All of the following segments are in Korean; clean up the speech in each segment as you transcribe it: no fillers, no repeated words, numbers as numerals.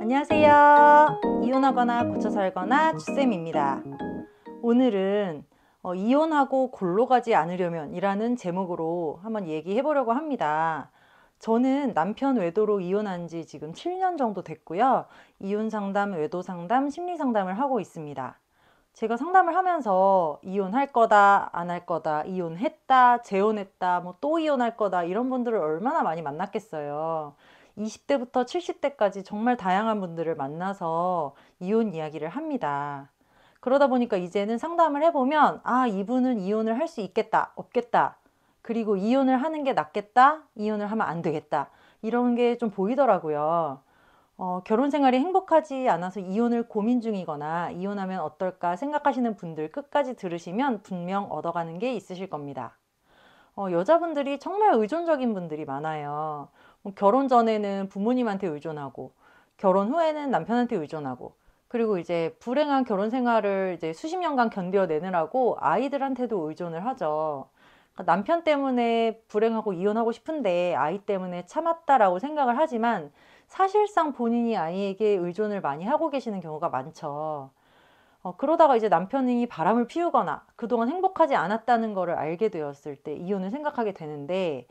안녕하세요. 이혼하거나 고쳐 살거나 주쌤입니다. 오늘은 이혼하고 골로 가지 않으려면 이라는 제목으로 한번 얘기해 보려고 합니다. 저는 남편 외도로 이혼한 지 지금 7년 정도 됐고요. 이혼 상담, 외도 상담, 심리 상담을 하고 있습니다. 제가 상담을 하면서 이혼할 거다, 안 할 거다, 이혼했다, 재혼했다, 뭐 또 이혼할 거다, 이런 분들을 얼마나 많이 만났겠어요. 20대부터 70대까지 정말 다양한 분들을 만나서 이혼 이야기를 합니다. 그러다 보니까 이제는 상담을 해보면, 아, 이분은 이혼을 할 수 있겠다, 없겠다. 그리고 이혼을 하는 게 낫겠다, 이혼을 하면 안 되겠다. 이런 게 좀 보이더라고요. 결혼 생활이 행복하지 않아서 이혼을 고민 중이거나 이혼하면 어떨까 생각하시는 분들 끝까지 들으시면 분명 얻어가는 게 있으실 겁니다. 여자분들이 정말 의존적인 분들이 많아요. 결혼 전에는 부모님한테 의존하고, 결혼 후에는 남편한테 의존하고, 그리고 이제 불행한 결혼 생활을 이제 수십 년간 견뎌내느라고 아이들한테도 의존을 하죠. 그러니까 남편 때문에 불행하고 이혼하고 싶은데 아이 때문에 참았다라고 생각을 하지만 사실상 본인이 아이에게 의존을 많이 하고 계시는 경우가 많죠. 그러다가 이제 남편이 바람을 피우거나 그동안 행복하지 않았다는 거를 알게 되었을 때 이혼을 생각하게 되는데,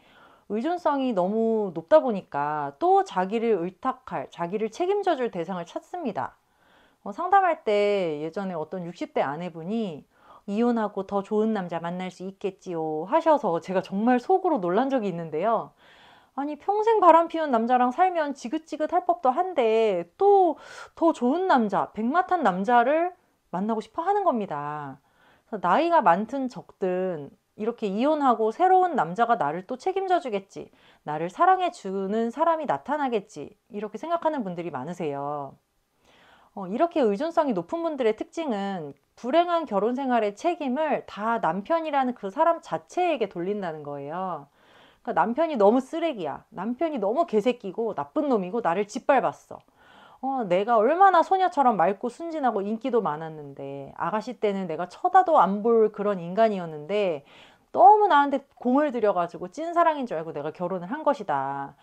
의존성이 너무 높다 보니까 또 자기를 의탁할, 자기를 책임져 줄 대상을 찾습니다. 상담할 때 예전에 어떤 60대 아내분이 이혼하고 더 좋은 남자 만날 수 있겠지요 하셔서 제가 정말 속으로 놀란 적이 있는데요. 아니, 평생 바람 피운 남자랑 살면 지긋지긋할 법도 한데 또 더 좋은 남자, 백마탄 남자를 만나고 싶어 하는 겁니다. 그래서 나이가 많든 적든 이렇게 이혼하고 새로운 남자가 나를 또 책임져 주겠지, 나를 사랑해 주는 사람이 나타나겠지, 이렇게 생각하는 분들이 많으세요. 이렇게 의존성이 높은 분들의 특징은 불행한 결혼 생활의 책임을 다 남편이라는 그 사람 자체에게 돌린다는 거예요. 그러니까 남편이 너무 쓰레기야, 남편이 너무 개새끼고 나쁜 놈이고 나를 짓밟았어. 내가 얼마나 소녀처럼 맑고 순진하고 인기도 많았는데, 아가씨 때는 내가 쳐다도 안 볼 그런 인간이었는데 너무 나한테 공을 들여가지고 찐사랑인 줄 알고 내가 결혼을 한 것이다.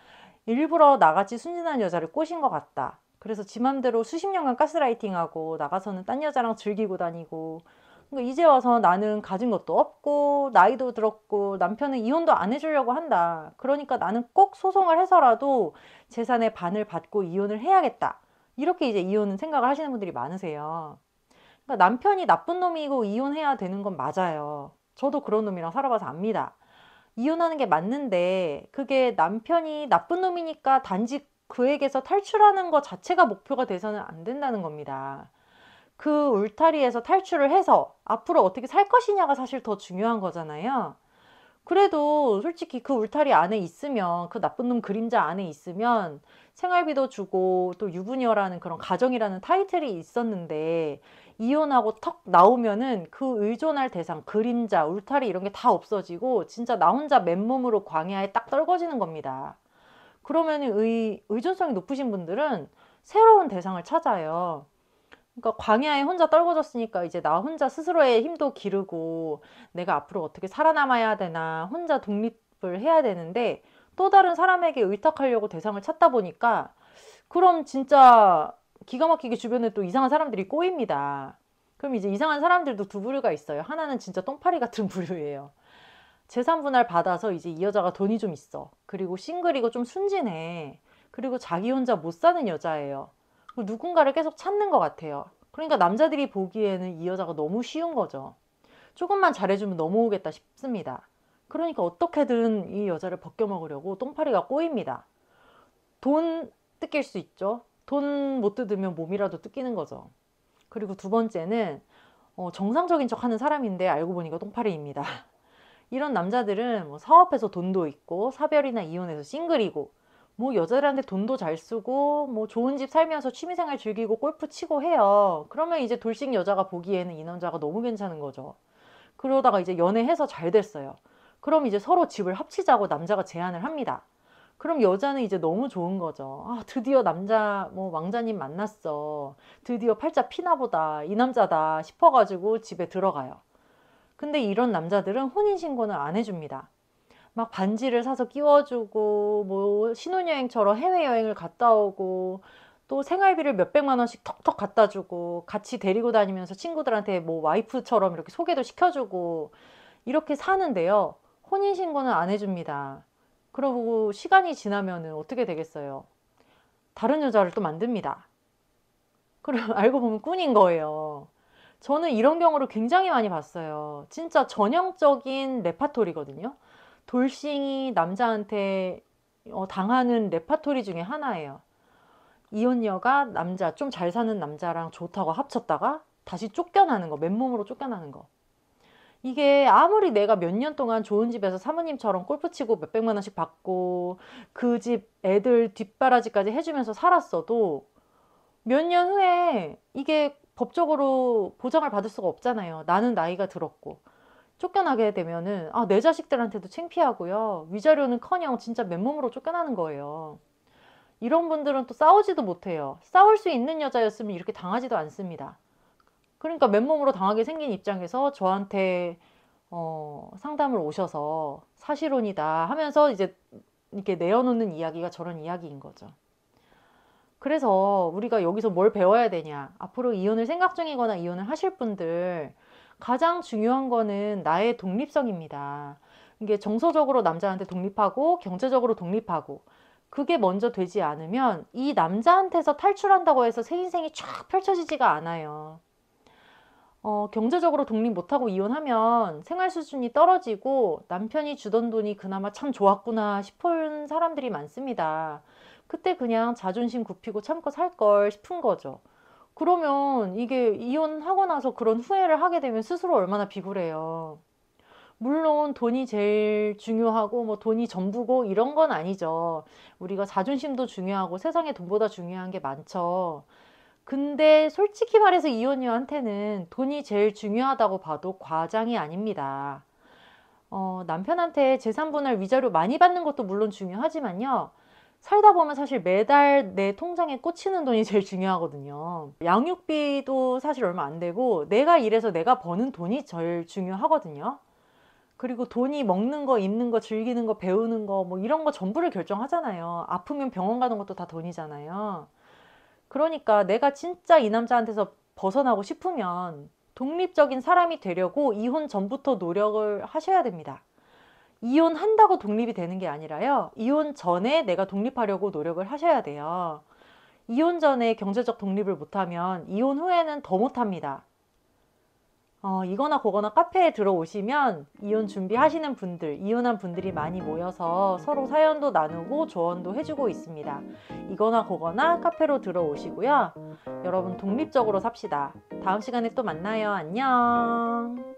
일부러 나같이 순진한 여자를 꼬신 것 같다. 그래서 지 맘대로 수십 년간 가스라이팅하고 나가서는 딴 여자랑 즐기고 다니고, 그러니까 이제 와서 나는 가진 것도 없고 나이도 들었고 남편은 이혼도 안 해주려고 한다. 그러니까 나는 꼭 소송을 해서라도 재산의 반을 받고 이혼을 해야겠다. 이렇게 이제 이혼은 생각을 하시는 분들이 많으세요. 그러니까 남편이 나쁜 놈이고 이혼해야 되는 건 맞아요. 저도 그런 놈이랑 살아봐서 압니다. 이혼하는 게 맞는데 그게 남편이 나쁜 놈이니까 단지 그에게서 탈출하는 것 자체가 목표가 돼서는 안 된다는 겁니다. 그 울타리에서 탈출을 해서 앞으로 어떻게 살 것이냐가 사실 더 중요한 거잖아요. 그래도 솔직히 그 울타리 안에 있으면, 그 나쁜 놈 그림자 안에 있으면 생활비도 주고 또 유부녀라는 그런 가정이라는 타이틀이 있었는데, 이혼하고 턱 나오면은 그 의존할 대상, 그림자, 울타리 이런 게 다 없어지고 진짜 나 혼자 맨몸으로 광야에 딱 떨궈지는 겁니다. 그러면 의존성이 높으신 분들은 새로운 대상을 찾아요. 그러니까 광야에 혼자 떨궈졌으니까 이제 나 혼자 스스로의 힘도 기르고 내가 앞으로 어떻게 살아남아야 되나, 혼자 독립을 해야 되는데 또 다른 사람에게 의탁하려고 대상을 찾다 보니까, 그럼 진짜 기가 막히게 주변에 또 이상한 사람들이 꼬입니다. 그럼 이제 이상한 사람들도 두 부류가 있어요. 하나는 진짜 똥파리 같은 부류예요. 재산 분할 받아서 이제 이 여자가 돈이 좀 있어. 그리고 싱글이고 좀 순진해. 그리고 자기 혼자 못 사는 여자예요. 누군가를 계속 찾는 것 같아요. 그러니까 남자들이 보기에는 이 여자가 너무 쉬운 거죠. 조금만 잘해주면 넘어오겠다 싶습니다. 그러니까 어떻게든 이 여자를 벗겨먹으려고 똥파리가 꼬입니다. 돈 뜯길 수 있죠. 돈 못 뜯으면 몸이라도 뜯기는 거죠. 그리고 두 번째는 정상적인 척 하는 사람인데 알고 보니까 똥파리입니다. 이런 남자들은 뭐 사업해서 돈도 있고 사별이나 이혼해서 싱글이고 뭐 여자들한테 돈도 잘 쓰고 뭐 좋은 집 살면서 취미생활 즐기고 골프 치고 해요. 그러면 이제 돌싱 여자가 보기에는 이 남자가 너무 괜찮은 거죠. 그러다가 이제 연애해서 잘 됐어요. 그럼 이제 서로 집을 합치자고 남자가 제안을 합니다. 그럼 여자는 이제 너무 좋은 거죠. 아, 드디어 남자 뭐 왕자님 만났어. 드디어 팔자 피나 보다. 이 남자다 싶어가지고 집에 들어가요. 근데 이런 남자들은 혼인신고는 안 해줍니다. 막 반지를 사서 끼워주고 뭐 신혼여행처럼 해외여행을 갔다 오고 또 생활비를 몇백만 원씩 턱턱 갖다 주고 같이 데리고 다니면서 친구들한테 뭐 와이프처럼 이렇게 소개도 시켜주고 이렇게 사는데요. 혼인신고는 안 해줍니다. 그러고 시간이 지나면은 어떻게 되겠어요? 다른 여자를 또 만듭니다. 그럼 알고 보면 꾼인 거예요. 저는 이런 경우를 굉장히 많이 봤어요. 진짜 전형적인 레파토리거든요. 돌싱이 남자한테 당하는 레파토리 중에 하나예요. 이혼녀가 남자, 좀 잘 사는 남자랑 좋다고 합쳤다가 다시 쫓겨나는 거, 맨몸으로 쫓겨나는 거. 이게 아무리 내가 몇 년 동안 좋은 집에서 사모님처럼 골프 치고 몇백만 원씩 받고 그 집 애들 뒷바라지까지 해주면서 살았어도 몇 년 후에 이게 법적으로 보장을 받을 수가 없잖아요. 나는 나이가 들었고. 쫓겨나게 되면은 내 자식들한테도 창피하고요. 위자료는커녕 진짜 맨몸으로 쫓겨나는 거예요. 이런 분들은 또 싸우지도 못해요. 싸울 수 있는 여자였으면 이렇게 당하지도 않습니다. 그러니까 맨몸으로 당하게 생긴 입장에서 저한테 상담을 오셔서 사실혼이다 하면서 이제 이렇게 내어놓는 이야기가 저런 이야기인 거죠. 그래서 우리가 여기서 뭘 배워야 되냐? 앞으로 이혼을 생각 중이거나 이혼을 하실 분들 가장 중요한 거는 나의 독립성입니다. 이게 정서적으로 남자한테 독립하고 경제적으로 독립하고 그게 먼저 되지 않으면 이 남자한테서 탈출한다고 해서 새 인생이 쫙 펼쳐지지가 않아요. 경제적으로 독립 못하고 이혼하면 생활 수준이 떨어지고 남편이 주던 돈이 그나마 참 좋았구나 싶은 사람들이 많습니다. 그때 그냥 자존심 굽히고 참고 살 걸 싶은 거죠. 그러면 이게 이혼하고 나서 그런 후회를 하게 되면 스스로 얼마나 비굴해요. 물론 돈이 제일 중요하고 뭐 돈이 전부고 이런 건 아니죠. 우리가 자존심도 중요하고 세상에 돈보다 중요한 게 많죠. 근데 솔직히 말해서 이혼녀한테는 돈이 제일 중요하다고 봐도 과장이 아닙니다. 남편한테 재산분할 위자료 많이 받는 것도 물론 중요하지만요. 살다 보면 사실 매달 내 통장에 꽂히는 돈이 제일 중요하거든요. 양육비도 사실 얼마 안 되고 내가 일해서 내가 버는 돈이 제일 중요하거든요. 그리고 돈이 먹는 거, 입는 거, 즐기는 거, 배우는 거 뭐 이런 거 전부를 결정하잖아요. 아프면 병원 가는 것도 다 돈이잖아요. 그러니까 내가 진짜 이 남자한테서 벗어나고 싶으면 독립적인 사람이 되려고 이혼 전부터 노력을 하셔야 됩니다. 이혼한다고 독립이 되는 게 아니라요. 이혼 전에 내가 독립하려고 노력을 하셔야 돼요. 이혼 전에 경제적 독립을 못하면 이혼 후에는 더 못합니다. 이거나 그거나 카페에 들어오시면 이혼 준비하시는 분들, 이혼한 분들이 많이 모여서 서로 사연도 나누고 조언도 해주고 있습니다. 이거나 그거나 카페로 들어오시고요. 여러분 독립적으로 삽시다. 다음 시간에 또 만나요. 안녕.